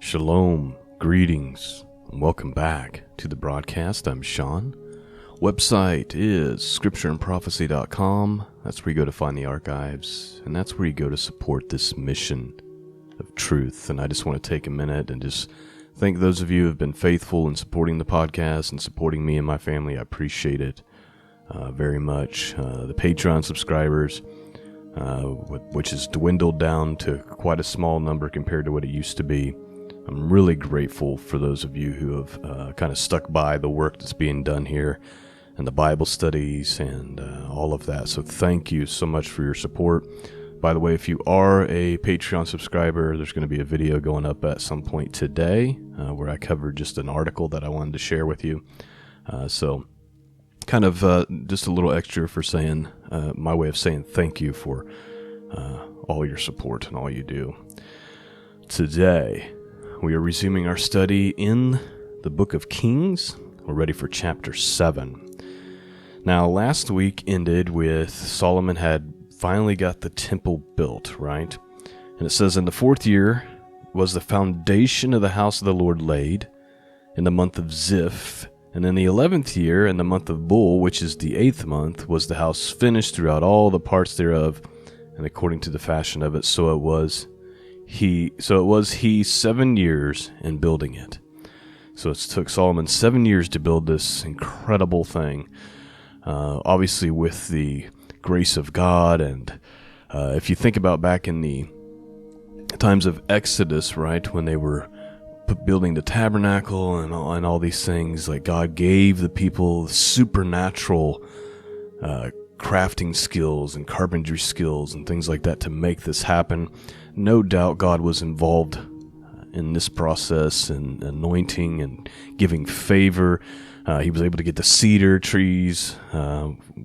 Shalom, greetings, and welcome back to the broadcast. I'm Shawn. Website is scriptureandprophecy.com. That's where you go to find the archives, and that's where you go to support this mission of truth. And I just want to take a minute and just thank those of you who have been faithful in supporting the podcast and supporting me and my family. I appreciate it very much. The Patreon subscribers, which has dwindled down to quite a small number compared to what it used to be. I'm really grateful for those of you who have kind of stuck by the work that's being done here and the Bible studies and all of that. So thank you so much for your support. By the way, if you are a Patreon subscriber, there's going to be a video going up at some point today where I covered just an article that I wanted to share with you. So kind of just a little extra for saying, my way of saying thank you for all your support and all you do. Today, we are resuming our study in the book of Kings. We're ready for chapter 7. Now, last week ended with Solomon had finally got the temple built, right? And it says, in the 4th year was the foundation of the house of the Lord laid, in the month of Ziph. And in the 11th year, in the month of Bul, which is the 8th month, was the house finished throughout all the parts thereof, and according to the fashion of it, so it was he 7 years in building it. So it took Solomon 7 years to build this incredible thing. Obviously with the grace of God, and if you think about back in the times of Exodus, right, when they were building the tabernacle and all these things, like God gave the people supernatural crafting skills and carpentry skills and things like that to make this happen. No doubt God was involved in this process and anointing and giving favor. He was able to get the cedar trees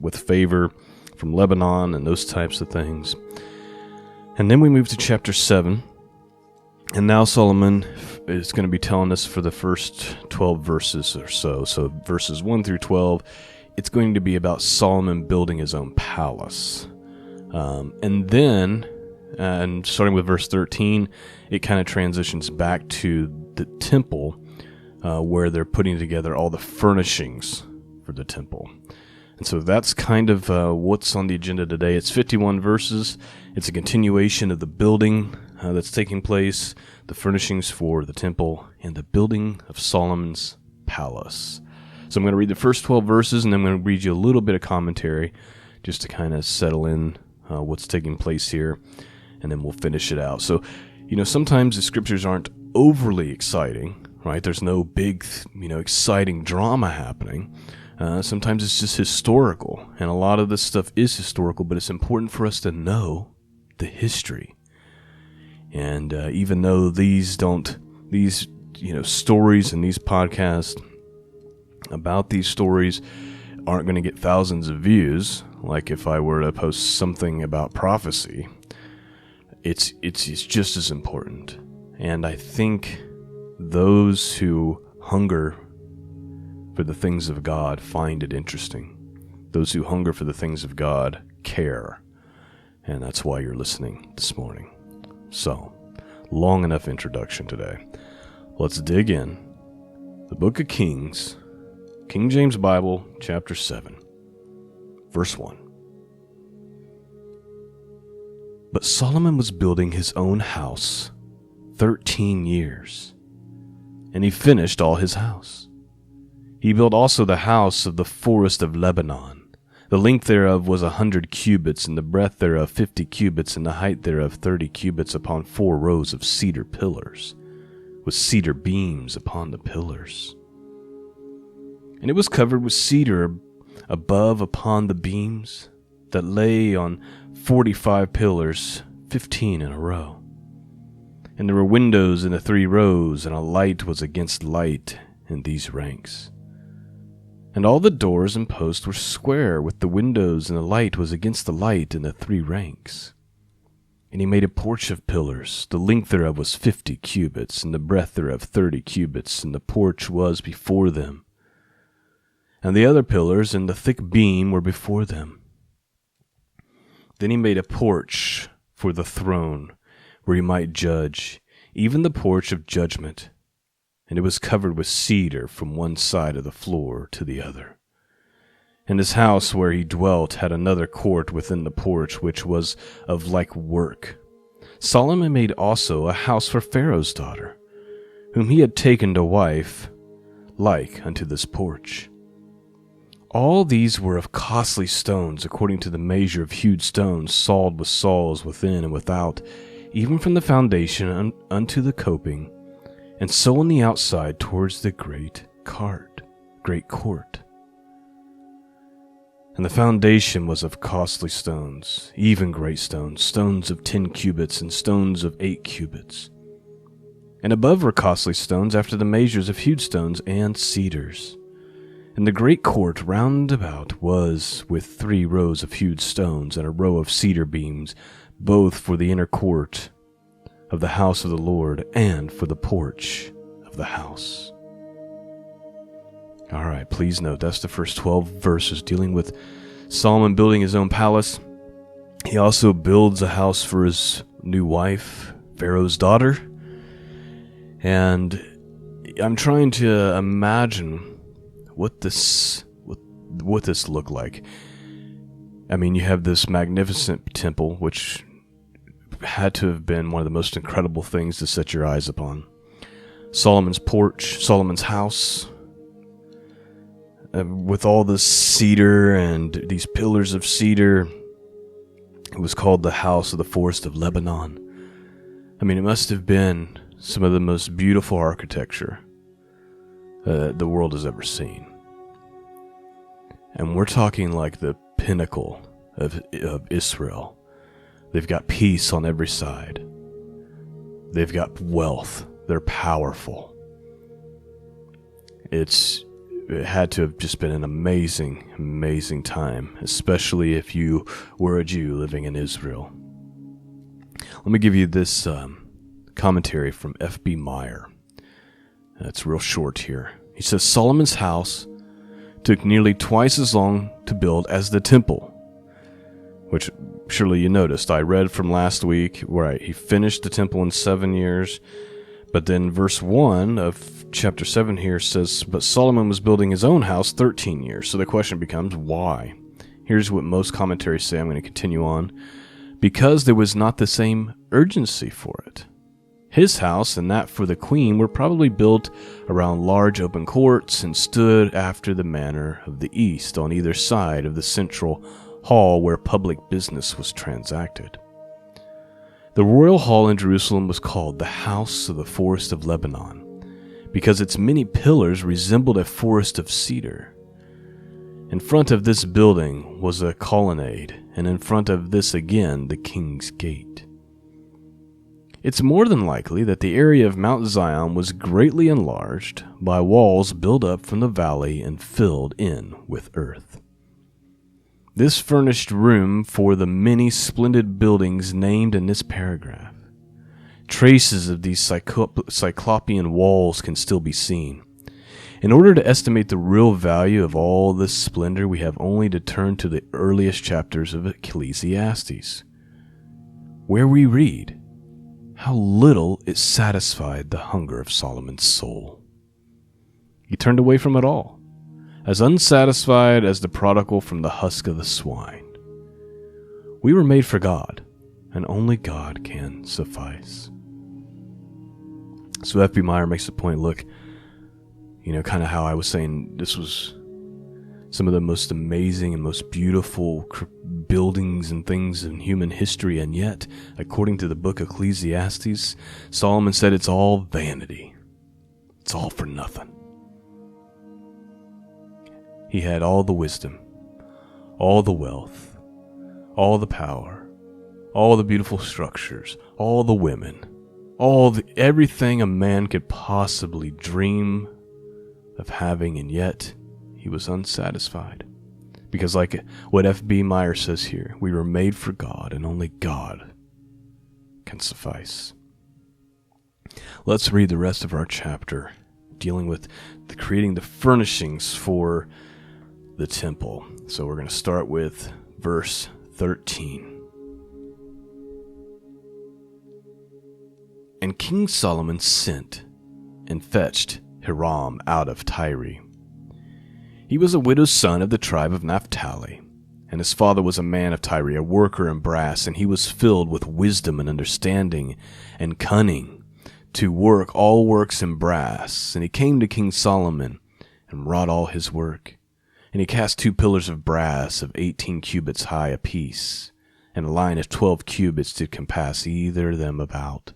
with favor from Lebanon and those types of things. And then we move to chapter 7. And now Solomon is going to be telling us for the first 12 verses or so. So verses 1 through 12, it's going to be about Solomon building his own palace. And then, and starting with verse 13, it kind of transitions back to the temple where they're putting together all the furnishings for the temple. And so that's kind of what's on the agenda today. It's 51 verses. It's a continuation of the building that's taking place, the furnishings for the temple, and the building of Solomon's palace. So I'm going to read the first 12 verses, and then I'm going to read you a little bit of commentary just to kind of settle in what's taking place here, and then we'll finish it out. So, sometimes the scriptures aren't overly exciting, right? There's no big, exciting drama happening. Sometimes it's just historical, and a lot of this stuff is historical, but it's important for us to know the history. And even though these stories and these podcasts about these stories aren't going to get thousands of views, like if I were to post something about prophecy, it's just as important. And I think those who hunger for the things of God find it interesting. Those who hunger for the things of God care. And that's why you're listening this morning. So, long enough introduction today. Let's dig in. The book of Kings, King James Bible, chapter 7, verse 1. But Solomon was building his own house 13 years, and he finished all his house. He built also the house of the forest of Lebanon. The length thereof was 100 cubits, and the breadth thereof 50 cubits, and the height thereof 30 cubits, upon 4 rows of cedar pillars, with cedar beams upon the pillars. And it was covered with cedar above upon the beams, that lay on 45 pillars, 15 in a row. And there were windows in the 3 rows, and a light was against light in these ranks. And all the doors and posts were square, with the windows, and the light was against the light in the 3 ranks. And he made a porch of pillars. The length thereof was 50 cubits, and the breadth thereof 30 cubits, and the porch was before them. And the other pillars and the thick beam were before them. Then he made a porch for the throne, where he might judge, even the porch of judgment, and it was covered with cedar from one side of the floor to the other. And his house where he dwelt had another court within the porch, which was of like work. Solomon made also a house for Pharaoh's daughter, whom he had taken to wife, like unto this porch. All these were of costly stones, according to the measure of hewed stones, sawed with saws within and without, even from the foundation unto the coping, and so on the outside towards the great court. And the foundation was of costly stones, even great stones, stones of 10 cubits, and stones of 8 cubits. And above were costly stones after the measures of hewed stones and cedars. And the great court round about was with 3 rows of hewed stones, and a row of cedar beams, both for the inner court of the house of the Lord, and for the porch of the house. All right, please note, that's the first 12 verses dealing with Solomon building his own palace. He also builds a house for his new wife, Pharaoh's daughter. And I'm trying to imagine what this looked like. I mean, you have this magnificent temple, which had to have been one of the most incredible things to set your eyes upon. Solomon's porch, Solomon's house, with all this cedar and these pillars of cedar. It was called the House of the Forest of Lebanon. I mean, it must have been some of the most beautiful architecture the world has ever seen. And we're talking like the pinnacle of Israel. They've got peace on every side. They've got wealth. They're powerful. It had to have just been an amazing, amazing time, especially if you were a Jew living in Israel. Let me give you this commentary from F.B. Meyer. It's real short here. He says, Solomon's house took nearly twice as long to build as the temple, which surely you noticed. I read from last week where he finished the temple in 7 years, but then verse 1 of chapter 7 here says, but Solomon was building his own house 13 years. So the question becomes, why? Here's what most commentaries say. I'm going to continue on. Because there was not the same urgency for it. His house and that for the queen were probably built around large open courts and stood after the manner of the east on either side of the central hall where public business was transacted. The royal hall in Jerusalem was called the House of the Forest of Lebanon because its many pillars resembled a forest of cedar. In front of this building was a colonnade, and in front of this again the king's gate. It's more than likely that the area of Mount Zion was greatly enlarged by walls built up from the valley and filled in with earth. This furnished room for the many splendid buildings named in this paragraph. Traces of these cyclopean walls can still be seen. In order to estimate the real value of all this splendor, we have only to turn to the earliest chapters of Ecclesiastes, where we read how little it satisfied the hunger of Solomon's soul. He turned away from it all, as unsatisfied as the prodigal from the husk of the swine. We were made for God, and only God can suffice. So F.B. Meyer makes the point, look, kind of how I was saying this was some of the most amazing and most beautiful buildings and things in human history, and yet, according to the book of Ecclesiastes, Solomon said it's all vanity. It's all for nothing. He had all the wisdom, all the wealth, all the power, all the beautiful structures, all the women, everything a man could possibly dream of having, and yet he was unsatisfied. Because like what F.B. Meyer says here, we were made for God, and only God can suffice. Let's read the rest of our chapter, dealing with creating the furnishings for the temple. So we're going to start with verse 13. And And King Solomon sent and fetched Hiram out of Tyre. He was a widow's son of the tribe of Naphtali, and his father was a man of Tyre, a worker in brass, and he was filled with wisdom and understanding and cunning to work all works in brass. And he came to King Solomon and wrought all his work. And he cast 2 pillars of brass of 18 cubits high apiece, and a line of 12 cubits did compass either them about.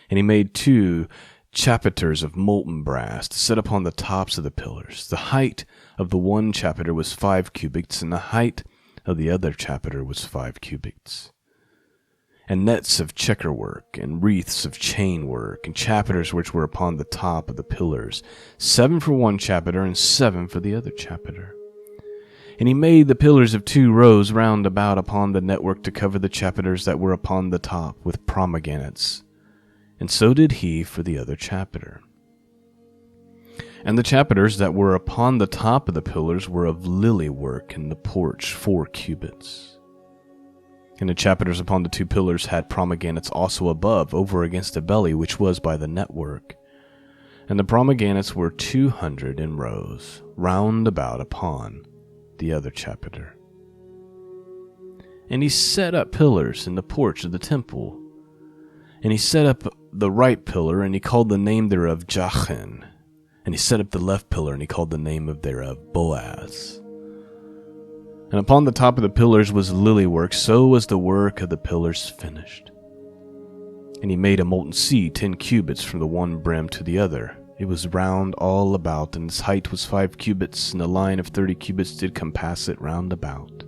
And he made 2 chapiters of molten brass to set upon the tops of the pillars. The height of the one chapiter was 5 cubits, and the height of the other chapiter was 5 cubits. And nets of checker work, and wreaths of chain work, and chapiters which were upon the top of the pillars, 7 for one chapiter, and 7 for the other chapiter. And he made the pillars of 2 rows round about upon the network to cover the chapiters that were upon the top with pomegranates. And so did he for the other chapiter. And the chapiters that were upon the top of the pillars were of lily work in the porch 4 cubits. And the chapiters upon the 2 pillars had pomegranates also above, over against the belly which was by the network. And the pomegranates were 200 in rows, round about upon the other chapiter. And he set up pillars in the porch of the temple. And he set up the right pillar, and he called the name thereof Jachin. And he set up the left pillar, and he called the name of thereof Boaz. And upon the top of the pillars was lily work, so was the work of the pillars finished. And he made a molten sea 10 cubits from the one brim to the other. It was round all about, and its height was 5 cubits, and a line of 30 cubits did compass it round about.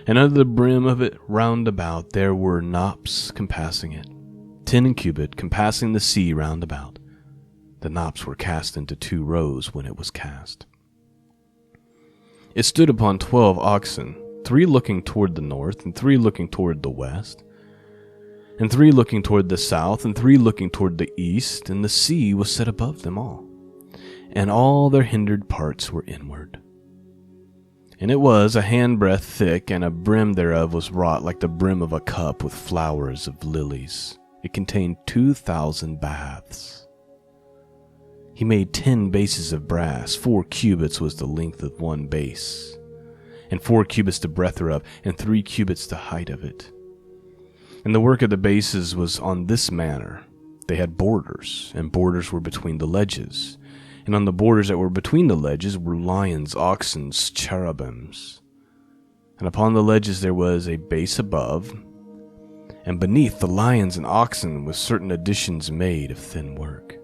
And under the brim of it round about there were knops compassing it, 10 in cubit, compassing the sea round about. The knops were cast into 2 rows when it was cast. It stood upon 12 oxen, 3 looking toward the north, and 3 looking toward the west, and 3 looking toward the south, and 3 looking toward the east, and the sea was set above them all, and all their hindered parts were inward. And it was a handbreadth thick, and a brim thereof was wrought like the brim of a cup with flowers of lilies. It contained 2,000 baths. He made 10 bases of brass, 4 cubits was the length of one base, and 4 cubits the breadth thereof, and 3 cubits the height of it. And the work of the bases was on this manner. They had borders, and borders were between the ledges. And on the borders that were between the ledges were lions, oxen, cherubims. And upon the ledges there was a base above, and beneath the lions and oxen was certain additions made of thin work.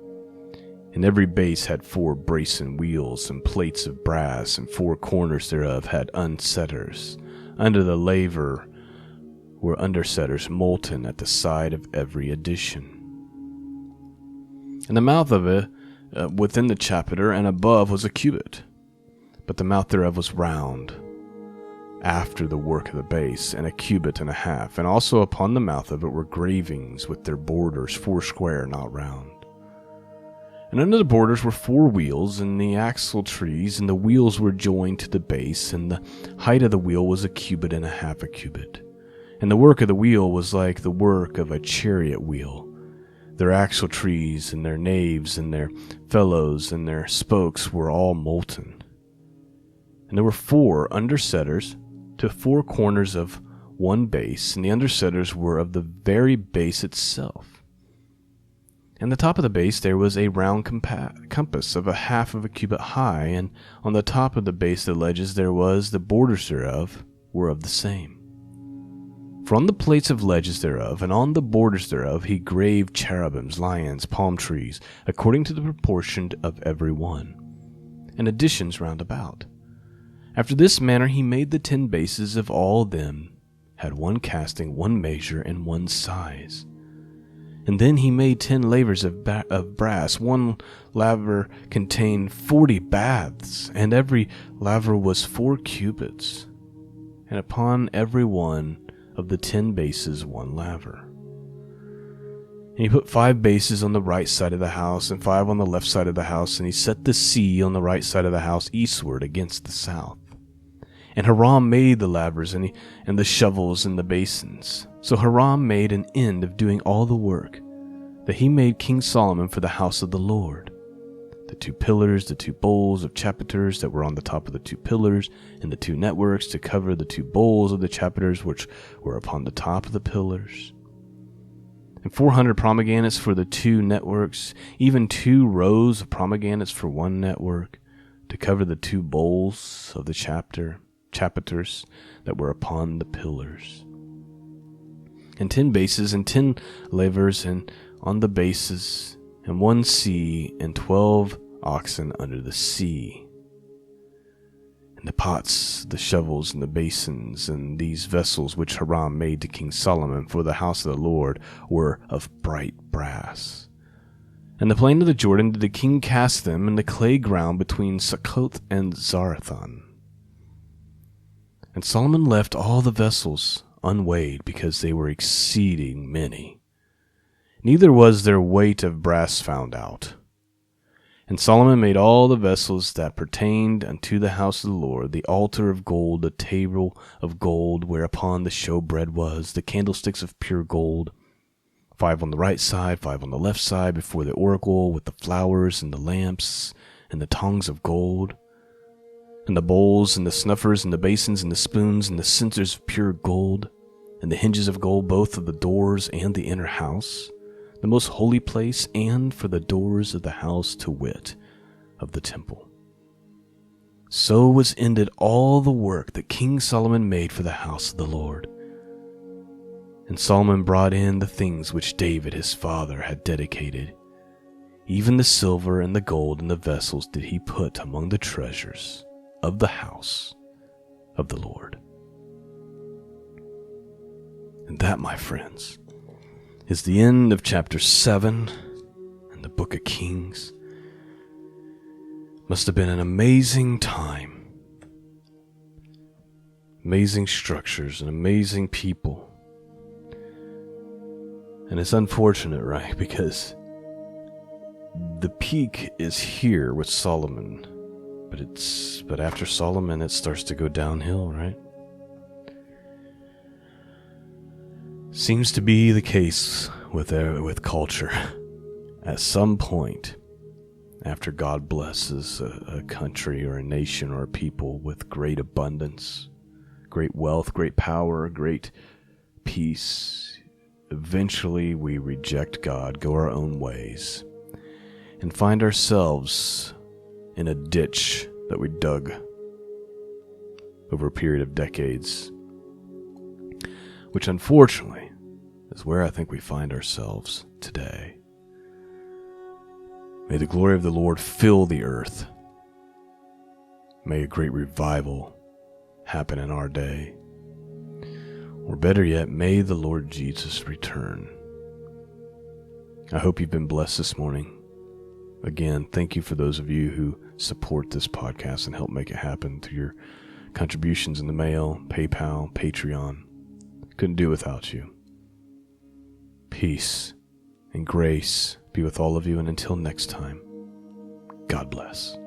And every base had 4 brazen wheels and plates of brass, and 4 corners thereof had unsetters. Under the laver were undersetters molten at the side of every addition. And the mouth of it within the chapiter and above was a cubit, but the mouth thereof was round, after the work of the base, and a cubit and a half. And also upon the mouth of it were gravings with their borders 4 square, not round. And under the borders were 4 wheels, and the axle trees, and the wheels were joined to the base, and the height of the wheel was a cubit and a half a cubit. And the work of the wheel was like the work of a chariot wheel. Their axle trees, and their naves, and their felloes, and their spokes were all molten. And there were 4 undersetters to 4 corners of one base, and the undersetters were of the very base itself. And the top of the base there was a round compass of a half of a cubit high, and on the top of the base the ledges there was, the borders thereof were of the same. For on the plates of ledges thereof, and on the borders thereof, he graved cherubims, lions, palm trees, according to the proportion of every one, and additions round about. After this manner he made the 10 bases of all them, had one casting, one measure, and one size. And then he made 10 lavers of brass. One laver contained 40 baths, and every laver was 4 cubits, and upon every one of the 10 bases 1 laver. And he put 5 bases on the right side of the house, and 5 on the left side of the house, and he set the sea on the right side of the house eastward against the south. And Hiram made the lavers and the shovels and the basins. So Hiram made an end of doing all the work. that he made King Solomon for the house of the Lord. The 2 pillars, the 2 bowls of chapiters that were on the top of the 2 pillars, and the 2 networks to cover the 2 bowls of the chapiters which were upon the top of the pillars. And 400 pomegranates for the 2 networks, even 2 rows of pomegranates for 1 network, to cover the 2 bowls of the chapiters that were upon the pillars. And 10 bases and 10 lavers and on the bases, and 1 sea, and 12 oxen under the sea. And the pots, the shovels, and the basins, and these vessels which Hiram made to King Solomon for the house of the Lord were of bright brass. And the plain of the Jordan did the king cast them in the clay ground between Succoth and Zarethan. And Solomon left all the vessels unweighed, because they were exceeding many. Neither was their weight of brass found out. And Solomon made all the vessels that pertained unto the house of the Lord, the altar of gold, the table of gold whereupon the showbread was, the candlesticks of pure gold, 5 on the right side, 5 on the left side, before the oracle, with the flowers and the lamps and the tongs of gold, and the bowls and the snuffers and the basins and the spoons and the censers of pure gold, and the hinges of gold, both of the doors and the inner house, the most holy place, and for the doors of the house, to wit, of the temple. So was ended all the work that King Solomon made for the house of the Lord. And Solomon brought in the things which David his father had dedicated. Even the silver and the gold and the vessels did he put among the treasures of the house of the Lord. And that, my friends, is the end of chapter 7 in the book of Kings. Must have been an amazing time. Amazing structures and amazing people. And it's unfortunate, right? Because the peak is here with Solomon. But after Solomon, it starts to go downhill, right? Seems to be the case with culture. At some point, after God blesses a country or a nation or a people with great abundance, great wealth, great power, great peace, eventually we reject God, go our own ways, and find ourselves in a ditch that we dug over a period of decades, which unfortunately is where I think we find ourselves today. May the glory of the Lord fill the earth. May a great revival happen in our day. Or better yet, may the Lord Jesus return. I hope you've been blessed this morning. Again, thank you for those of you who support this podcast and help make it happen through your contributions in the mail, PayPal, Patreon. Couldn't do without you. Peace and grace be with all of you, and until next time, God bless.